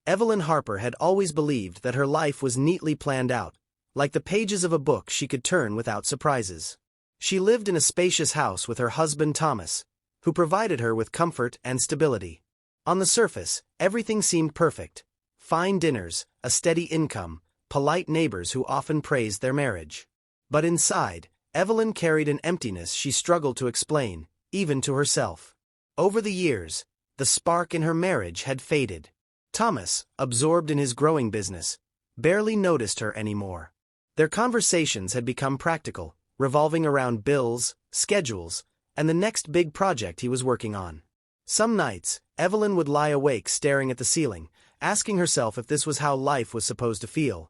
Evelyn Harper had always believed that her life was neatly planned out, like the pages of a book she could turn without surprises. She lived in a spacious house with her husband Thomas, who provided her with comfort and stability. On the surface, everything seemed perfect. Fine dinners, a steady income, polite neighbors who often praised their marriage. But inside, Evelyn carried an emptiness she struggled to explain, even to herself. Over the years, the spark in her marriage had faded. Thomas, absorbed in his growing business, barely noticed her anymore. Their conversations had become practical, revolving around bills, schedules, and the next big project he was working on. Some nights, Evelyn would lie awake staring at the ceiling, asking herself if this was how life was supposed to feel.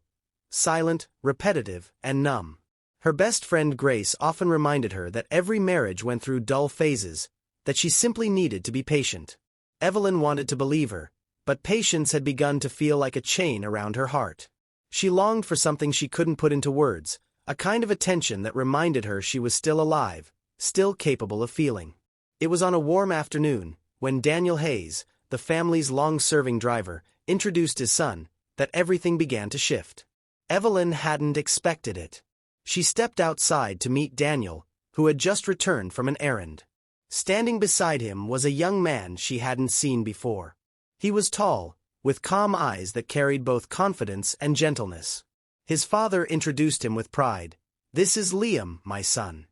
Silent, repetitive, and numb. Her best friend Grace often reminded her that every marriage went through dull phases, that she simply needed to be patient. Evelyn wanted to believe her, but patience had begun to feel like a chain around her heart. She longed for something she couldn't put into words, a kind of attention that reminded her she was still alive, still capable of feeling. It was on a warm afternoon, when Daniel Hayes, the family's long-serving driver, introduced his son, that everything began to shift. Evelyn hadn't expected it. She stepped outside to meet Daniel, who had just returned from an errand. Standing beside him was a young man she hadn't seen before. He was tall, with calm eyes that carried both confidence and gentleness. His father introduced him with pride. "This is Liam, my son.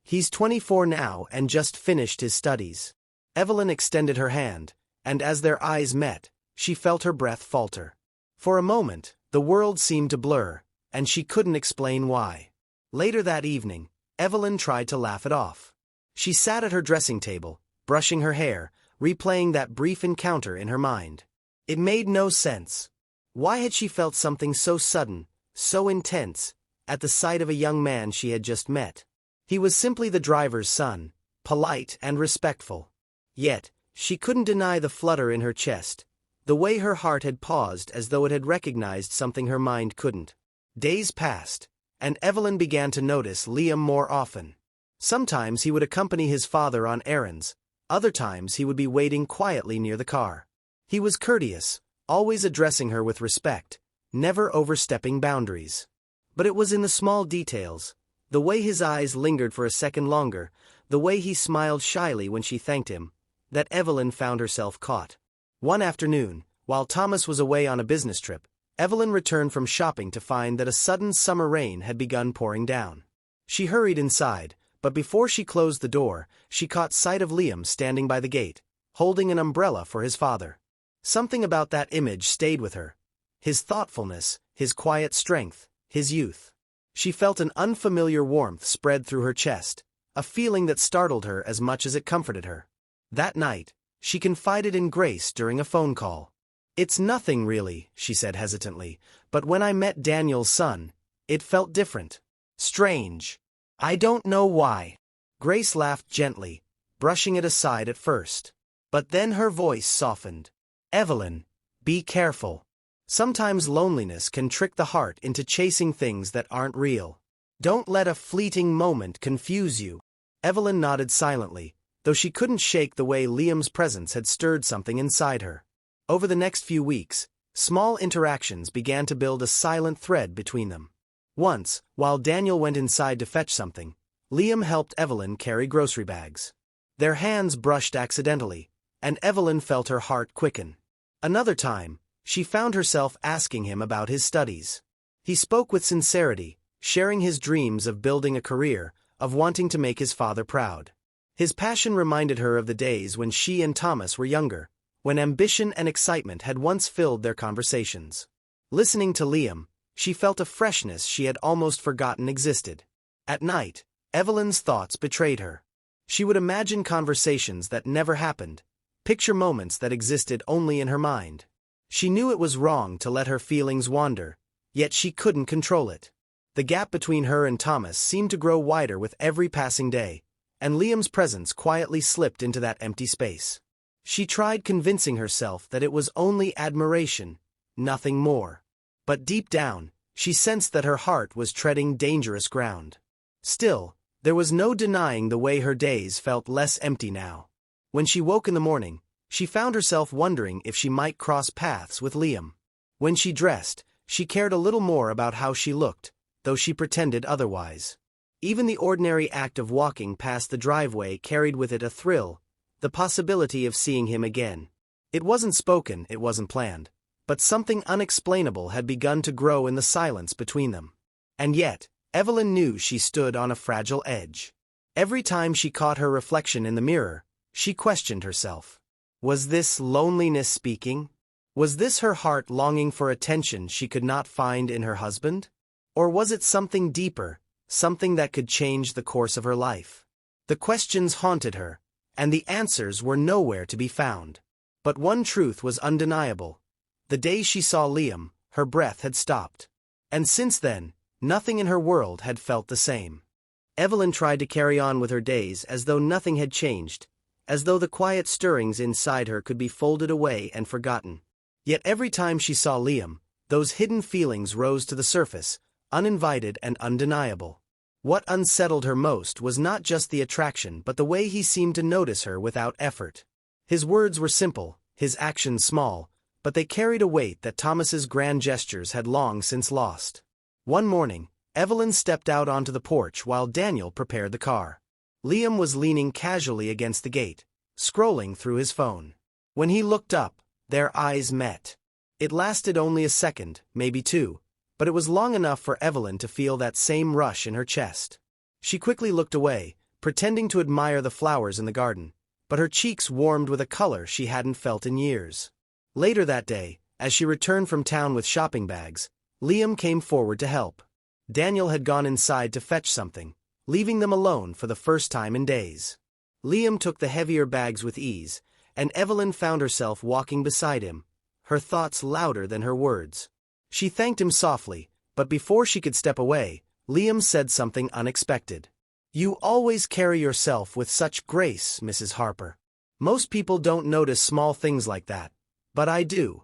He's 24 now and just finished his studies." Evelyn extended her hand, and as their eyes met, she felt her breath falter. For a moment, the world seemed to blur, and she couldn't explain why. Later that evening, Evelyn tried to laugh it off. She sat at her dressing table, brushing her hair, replaying that brief encounter in her mind. It made no sense. Why had she felt something so sudden, so intense, at the sight of a young man she had just met? He was simply the driver's son, polite and respectful. Yet, she couldn't deny the flutter in her chest, the way her heart had paused as though it had recognized something her mind couldn't. Days passed, and Evelyn began to notice Liam more often. Sometimes he would accompany his father on errands, other times he would be waiting quietly near the car. He was courteous, always addressing her with respect, never overstepping boundaries. But it was in the small details, the way his eyes lingered for a second longer, the way he smiled shyly when she thanked him, that Evelyn found herself caught. One afternoon, while Thomas was away on a business trip, Evelyn returned from shopping to find that a sudden summer rain had begun pouring down. She hurried inside, but before she closed the door, she caught sight of Liam standing by the gate, holding an umbrella for his father. Something about that image stayed with her. His thoughtfulness, his quiet strength, his youth. She felt an unfamiliar warmth spread through her chest, a feeling that startled her as much as it comforted her. That night, she confided in Grace during a phone call. "It's nothing really," she said hesitantly, "but when I met Daniel's son, it felt different. Strange. I don't know why." Grace laughed gently, brushing it aside at first. But then her voice softened. "Evelyn, be careful. Sometimes loneliness can trick the heart into chasing things that aren't real. Don't let a fleeting moment confuse you." Evelyn nodded silently, though she couldn't shake the way Liam's presence had stirred something inside her. Over the next few weeks, small interactions began to build a silent thread between them. Once, while Daniel went inside to fetch something, Liam helped Evelyn carry grocery bags. Their hands brushed accidentally, and Evelyn felt her heart quicken. Another time, she found herself asking him about his studies. He spoke with sincerity, sharing his dreams of building a career, of wanting to make his father proud. His passion reminded her of the days when she and Thomas were younger, when ambition and excitement had once filled their conversations. Listening to Liam, she felt a freshness she had almost forgotten existed. At night, Evelyn's thoughts betrayed her. She would imagine conversations that never happened, picture moments that existed only in her mind. She knew it was wrong to let her feelings wander, yet she couldn't control it. The gap between her and Thomas seemed to grow wider with every passing day, and Liam's presence quietly slipped into that empty space. She tried convincing herself that it was only admiration, nothing more. But deep down, she sensed that her heart was treading dangerous ground. Still, there was no denying the way her days felt less empty now. When she woke in the morning, She found herself wondering if she might cross paths with Liam. When she dressed, she cared a little more about how she looked, though she pretended otherwise. Even the ordinary act of walking past the driveway carried with it a thrill, the possibility of seeing him again. It wasn't spoken, it wasn't planned, but something unexplainable had begun to grow in the silence between them. And yet, Evelyn knew she stood on a fragile edge. Every time she caught her reflection in the mirror, she questioned herself. Was this loneliness speaking? Was this her heart longing for attention she could not find in her husband? Or was it something deeper, something that could change the course of her life? The questions haunted her, and the answers were nowhere to be found. But one truth was undeniable. The day she saw Liam, her breath had stopped. And since then, nothing in her world had felt the same. Evelyn tried to carry on with her days as though nothing had changed, as though the quiet stirrings inside her could be folded away and forgotten. Yet every time she saw Liam, those hidden feelings rose to the surface, uninvited and undeniable. What unsettled her most was not just the attraction but the way he seemed to notice her without effort. His words were simple, his actions small, but they carried a weight that Thomas's grand gestures had long since lost. One morning, Evelyn stepped out onto the porch while Daniel prepared the car. Liam was leaning casually against the gate, scrolling through his phone. When he looked up, their eyes met. It lasted only a second, maybe two, but it was long enough for Evelyn to feel that same rush in her chest. She quickly looked away, pretending to admire the flowers in the garden, but her cheeks warmed with a color she hadn't felt in years. Later that day, as she returned from town with shopping bags, Liam came forward to help. Daniel had gone inside to fetch something, leaving them alone for the first time in days. Liam took the heavier bags with ease, and Evelyn found herself walking beside him, her thoughts louder than her words. She thanked him softly, but before she could step away, Liam said something unexpected. "You always carry yourself with such grace, Mrs. Harper. Most people don't notice small things like that, but I do."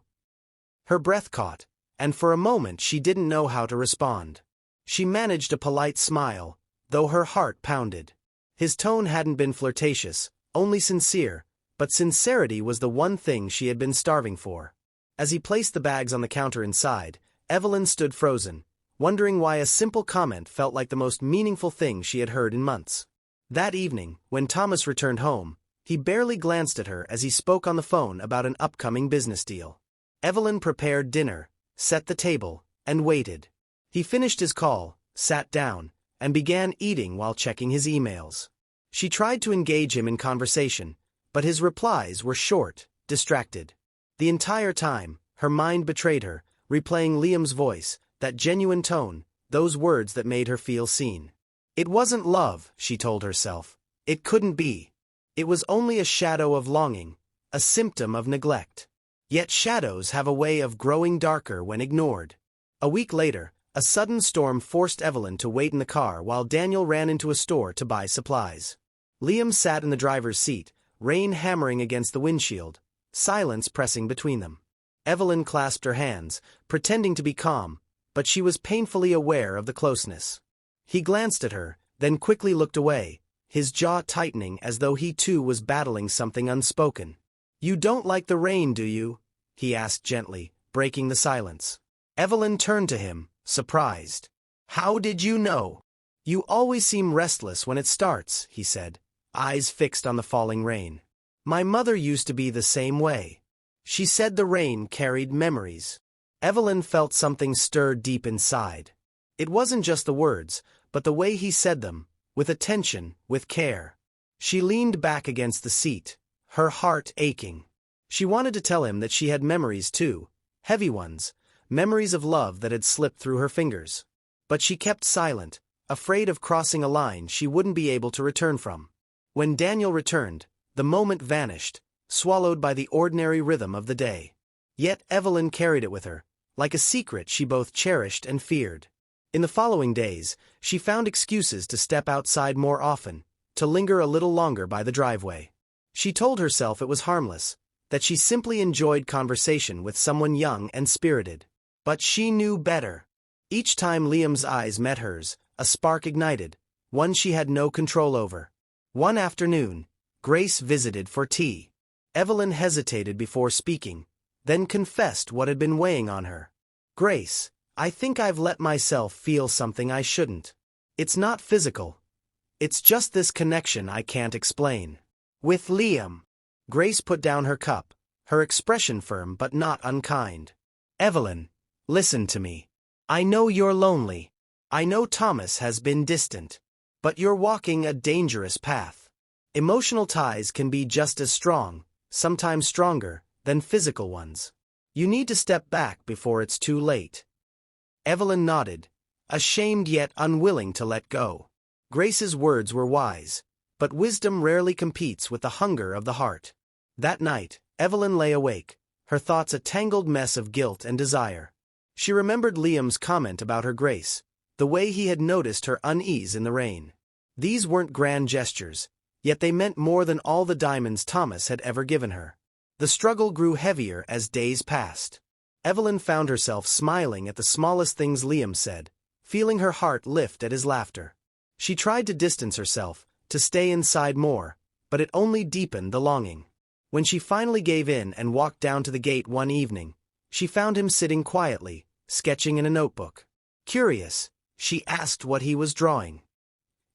Her breath caught, and for a moment she didn't know how to respond. She managed a polite smile, though her heart pounded. His tone hadn't been flirtatious, only sincere, but sincerity was the one thing she had been starving for. As he placed the bags on the counter inside, Evelyn stood frozen, wondering why a simple comment felt like the most meaningful thing she had heard in months. That evening, when Thomas returned home, he barely glanced at her as he spoke on the phone about an upcoming business deal. Evelyn prepared dinner, set the table, and waited. He finished his call, sat down, and began eating while checking his emails. She tried to engage him in conversation, but his replies were short, distracted. The entire time, her mind betrayed her, replaying Liam's voice, that genuine tone, those words that made her feel seen. It wasn't love, she told herself. It couldn't be. It was only a shadow of longing, a symptom of neglect. Yet shadows have a way of growing darker when ignored. A week later, a sudden storm forced Evelyn to wait in the car while Daniel ran into a store to buy supplies. Liam sat in the driver's seat, rain hammering against the windshield, silence pressing between them. Evelyn clasped her hands, pretending to be calm, but she was painfully aware of the closeness. He glanced at her, then quickly looked away, his jaw tightening as though he too was battling something unspoken. "You don't like the rain, do you?" he asked gently, breaking the silence. Evelyn turned to him, surprised. "How did you know?" "You always seem restless when it starts," he said, eyes fixed on the falling rain. "My mother used to be the same way. She said the rain carried memories." Evelyn felt something stir deep inside. It wasn't just the words, but the way he said them, with attention, with care. She leaned back against the seat, her heart aching. She wanted to tell him that she had memories too, heavy ones, memories of love that had slipped through her fingers. But she kept silent, afraid of crossing a line she wouldn't be able to return from. When Daniel returned, the moment vanished, swallowed by the ordinary rhythm of the day. Yet Evelyn carried it with her, like a secret she both cherished and feared. In the following days, she found excuses to step outside more often, to linger a little longer by the driveway. She told herself it was harmless, that she simply enjoyed conversation with someone young and spirited. But she knew better. Each time Liam's eyes met hers, a spark ignited, one she had no control over. One afternoon, Grace visited for tea. Evelyn hesitated before speaking, then confessed what had been weighing on her. "Grace, I think I've let myself feel something I shouldn't. It's not physical. It's just this connection I can't explain. With Liam." Grace put down her cup, her expression firm but not unkind. "Evelyn, listen to me. I know you're lonely. I know Thomas has been distant. But you're walking a dangerous path. Emotional ties can be just as strong, sometimes stronger, than physical ones. You need to step back before it's too late." Evelyn nodded, ashamed yet unwilling to let go. Grace's words were wise, but wisdom rarely competes with the hunger of the heart. That night, Evelyn lay awake, her thoughts a tangled mess of guilt and desire. She remembered Liam's comment about her grace, the way he had noticed her unease in the rain. These weren't grand gestures, yet they meant more than all the diamonds Thomas had ever given her. The struggle grew heavier as days passed. Evelyn found herself smiling at the smallest things Liam said, feeling her heart lift at his laughter. She tried to distance herself, to stay inside more, but it only deepened the longing. When she finally gave in and walked down to the gate one evening, she found him sitting quietly, sketching in a notebook. Curious, she asked what he was drawing.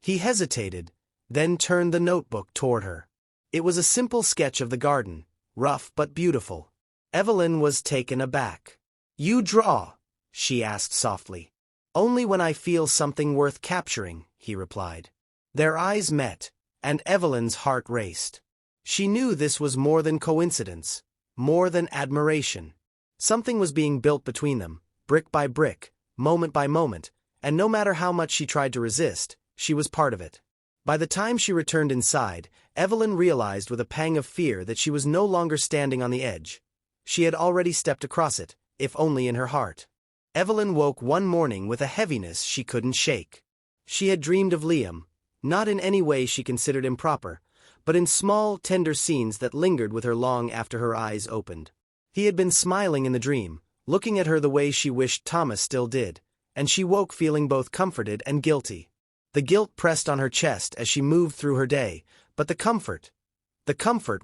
He hesitated, then turned the notebook toward her. It was a simple sketch of the garden, rough but beautiful. Evelyn was taken aback. "You draw?" she asked softly. "Only when I feel something worth capturing," he replied. Their eyes met, and Evelyn's heart raced. She knew this was more than coincidence, more than admiration. Something was being built between them, brick by brick, moment by moment, and no matter how much she tried to resist, she was part of it. By the time she returned inside, Evelyn realized with a pang of fear that she was no longer standing on the edge. She had already stepped across it, if only in her heart. Evelyn woke one morning with a heaviness she couldn't shake. She had dreamed of Liam, not in any way she considered improper, but in small, tender scenes that lingered with her long after her eyes opened. He had been smiling in the dream, looking at her the way she wished Thomas still did, and she woke feeling both comforted and guilty. The guilt pressed on her chest as she moved through her day, but the comfort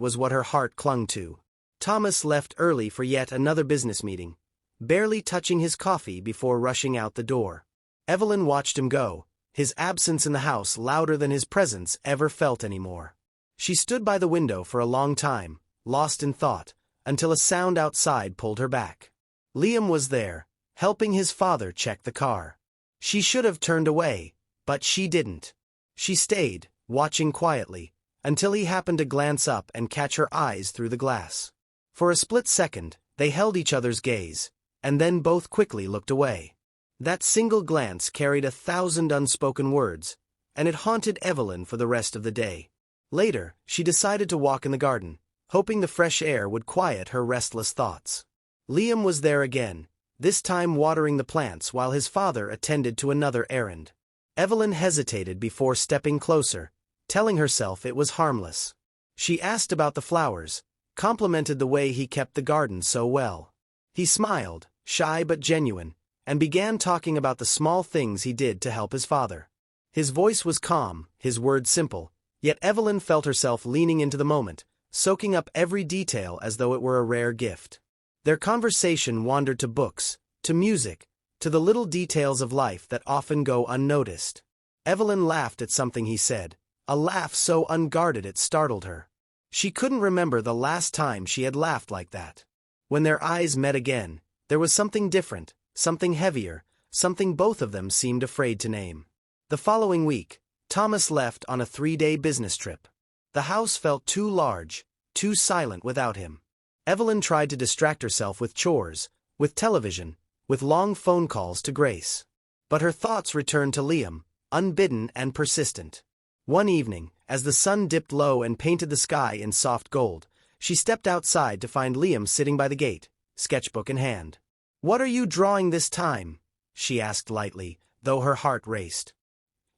was what her heart clung to. Thomas left early for yet another business meeting, barely touching his coffee before rushing out the door. Evelyn watched him go, his absence in the house louder than his presence ever felt anymore. She stood by the window for a long time, lost in thought, until a sound outside pulled her back. Liam was there, helping his father check the car. She should have turned away, but she didn't. She stayed, watching quietly, until he happened to glance up and catch her eyes through the glass. For a split second, they held each other's gaze, and then both quickly looked away. That single glance carried 1,000 unspoken words, and it haunted Evelyn for the rest of the day. Later, she decided to walk in the garden, hoping the fresh air would quiet her restless thoughts. Liam was there again, this time watering the plants while his father attended to another errand. Evelyn hesitated before stepping closer, telling herself it was harmless. She asked about the flowers, complimented the way he kept the garden so well. He smiled, shy but genuine, and began talking about the small things he did to help his father. His voice was calm, his words simple, yet Evelyn felt herself leaning into the moment, soaking up every detail as though it were a rare gift. Their conversation wandered to books, to music, to the little details of life that often go unnoticed. Evelyn laughed at something he said, a laugh so unguarded it startled her. She couldn't remember the last time she had laughed like that. When their eyes met again, there was something different, something heavier, something both of them seemed afraid to name. The following week, Thomas left on a 3-day business trip. The house felt too large, too silent without him. Evelyn tried to distract herself with chores, with television, with long phone calls to Grace. But her thoughts returned to Liam, unbidden and persistent. One evening, as the sun dipped low and painted the sky in soft gold, she stepped outside to find Liam sitting by the gate, sketchbook in hand. "What are you drawing this time?" she asked lightly, though her heart raced.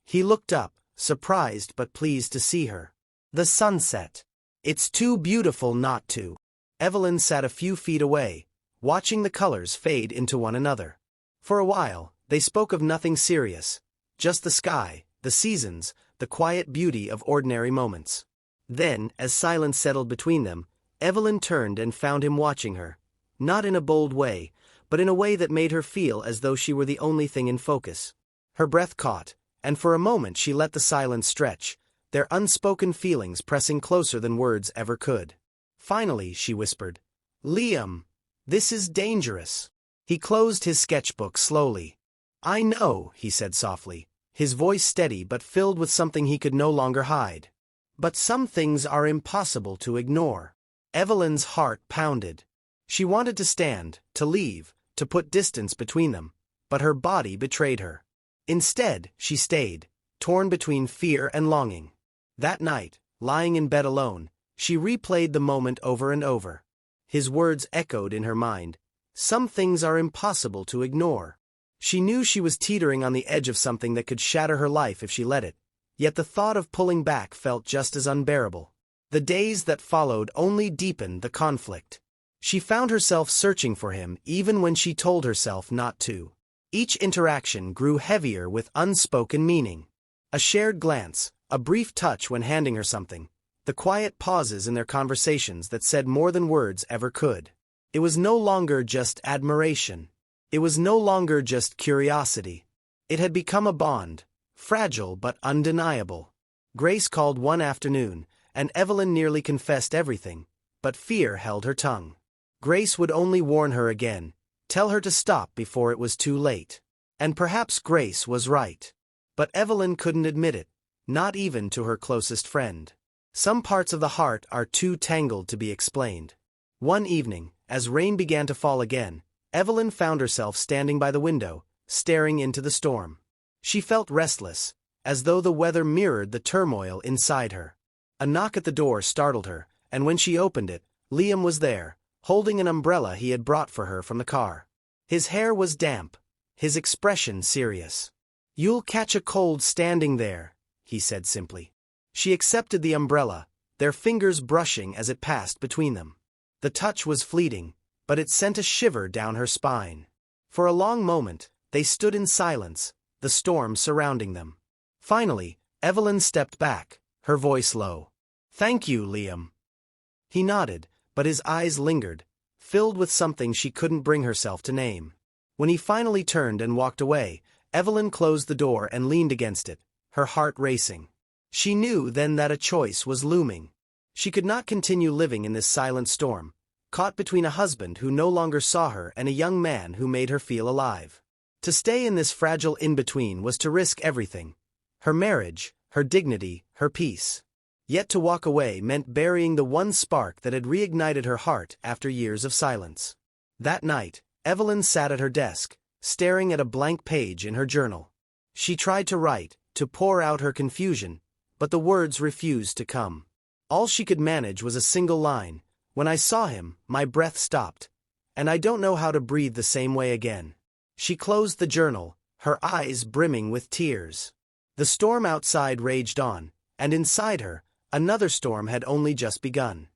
He looked up, surprised but pleased to see her. "The sunset. It's too beautiful not to." Evelyn sat a few feet away, watching the colors fade into one another. For a while, they spoke of nothing serious, just the sky, the seasons, the quiet beauty of ordinary moments. Then, as silence settled between them, Evelyn turned and found him watching her, not in a bold way, but in a way that made her feel as though she were the only thing in focus. Her breath caught, and for a moment she let the silence stretch, their unspoken feelings pressing closer than words ever could. Finally, she whispered, "Liam, this is dangerous." He closed his sketchbook slowly. "I know," he said softly, his voice steady but filled with something he could no longer hide. "But some things are impossible to ignore." Evelyn's heart pounded. She wanted to stand, to leave, to put distance between them, but her body betrayed her. Instead, she stayed, torn between fear and longing. That night, lying in bed alone, she replayed the moment over and over. His words echoed in her mind. Some things are impossible to ignore. She knew she was teetering on the edge of something that could shatter her life if she let it, yet the thought of pulling back felt just as unbearable. The days that followed only deepened the conflict. She found herself searching for him even when she told herself not to. Each interaction grew heavier with unspoken meaning. A shared glance, a brief touch when handing her something, the quiet pauses in their conversations that said more than words ever could. It was no longer just admiration. It was no longer just curiosity. It had become a bond, fragile but undeniable. Grace called one afternoon, and Evelyn nearly confessed everything, but fear held her tongue. Grace would only warn her again, tell her to stop before it was too late. And perhaps Grace was right. But Evelyn couldn't admit it, not even to her closest friend. Some parts of the heart are too tangled to be explained. One evening, as rain began to fall again, Evelyn found herself standing by the window, staring into the storm. She felt restless, as though the weather mirrored the turmoil inside her. A knock at the door startled her, and when she opened it, Liam was there, holding an umbrella he had brought for her from the car. His hair was damp, his expression serious. "You'll catch a cold standing there," he said simply. She accepted the umbrella, their fingers brushing as it passed between them. The touch was fleeting, but it sent a shiver down her spine. For a long moment, they stood in silence, the storm surrounding them. Finally, Evelyn stepped back, her voice low. "Thank you, Liam." He nodded, but his eyes lingered, filled with something she couldn't bring herself to name. When he finally turned and walked away, Evelyn closed the door and leaned against it, her heart racing. She knew then that a choice was looming. She could not continue living in this silent storm, caught between a husband who no longer saw her and a young man who made her feel alive. To stay in this fragile in-between was to risk everything: her marriage, her dignity, her peace. Yet to walk away meant burying the one spark that had reignited her heart after years of silence. That night, Evelyn sat at her desk, staring at a blank page in her journal. She tried to write, to pour out her confusion, but the words refused to come. All she could manage was a single line: "When I saw him, my breath stopped, and I don't know how to breathe the same way again." She closed the journal, her eyes brimming with tears. The storm outside raged on, and inside her, another storm had only just begun.